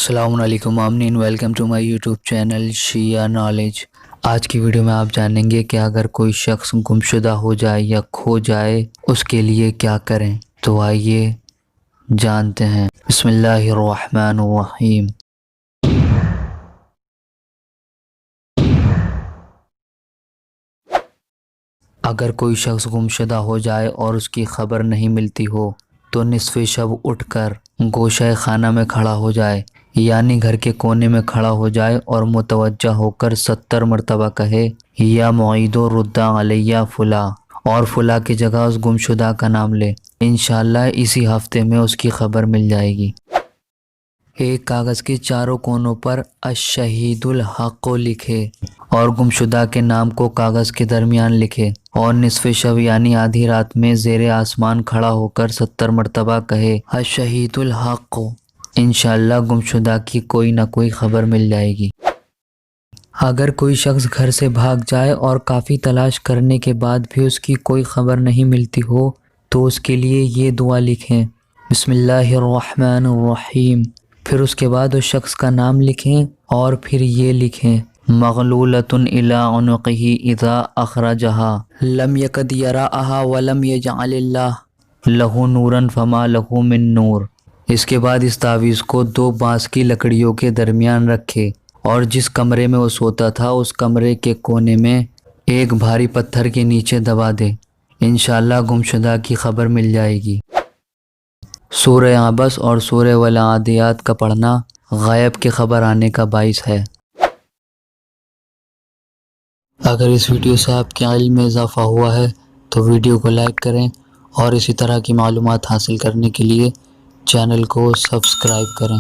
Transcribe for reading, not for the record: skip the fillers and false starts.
السلام علیکم آمنین، welcome to my YouTube channel Shia knowledge. آج کی ویڈیو میں آپ جانیں گے کہ اگر کوئی شخص گمشدہ ہو جائے یا کھو جائے اس کے لیے کیا کریں، تو آئیے جانتے ہیں۔ بسم اللہ الرحمن الرحیم۔ اگر کوئی شخص گمشدہ ہو جائے اور اس کی خبر نہیں ملتی ہو تو نصف شب اٹھ کر گوشہ خانہ میں کھڑا ہو جائے، یعنی گھر کے کونے میں کھڑا ہو جائے اور متوجہ ہو کر 70 مرتبہ کہے یا معید ردا علیہ فلاں، اور فلاں کی جگہ اس گمشدہ کا نام لے۔ انشاءاللہ اسی ہفتے میں اس کی خبر مل جائے گی۔ ایک کاغذ کے چاروں کونوں پر الشہید الحق لکھے اور گمشدہ کے نام کو کاغذ کے درمیان لکھے، اور نصف شب یعنی آدھی رات میں زیر آسمان کھڑا ہو کر 70 مرتبہ کہے الشہید الحق۔ انشاءاللہ گمشدہ کی کوئی نہ کوئی خبر مل جائے گی۔ اگر کوئی شخص گھر سے بھاگ جائے اور کافی تلاش کرنے کے بعد بھی اس کی کوئی خبر نہیں ملتی ہو تو اس کے لیے یہ دعا لکھیں، بسم اللہ الرحمن الرحیم، پھر اس کے بعد اس شخص کا نام لکھیں اور پھر یہ لکھیں مغلولۃ الی عنقہ اذا اخرجہا لم یکد یراھا ولم یجعل اللہ لہ نورا فما لہ من نور۔ اس کے بعد اس تعویذ کو 2 بانس کی لکڑیوں کے درمیان رکھے اور جس کمرے میں وہ سوتا تھا اس کمرے کے کونے میں ایک بھاری پتھر کے نیچے دبا دے۔ انشاءاللہ گمشدہ کی خبر مل جائے گی۔ سورہ عبس اور سورہ والعادیات کا پڑھنا غائب کی خبر آنے کا باعث ہے۔ اگر اس ویڈیو سے آپ کے علم میں اضافہ ہوا ہے تو ویڈیو کو لائک کریں اور اسی طرح کی معلومات حاصل کرنے کے لیے چینل کو سبسکرائب کریں۔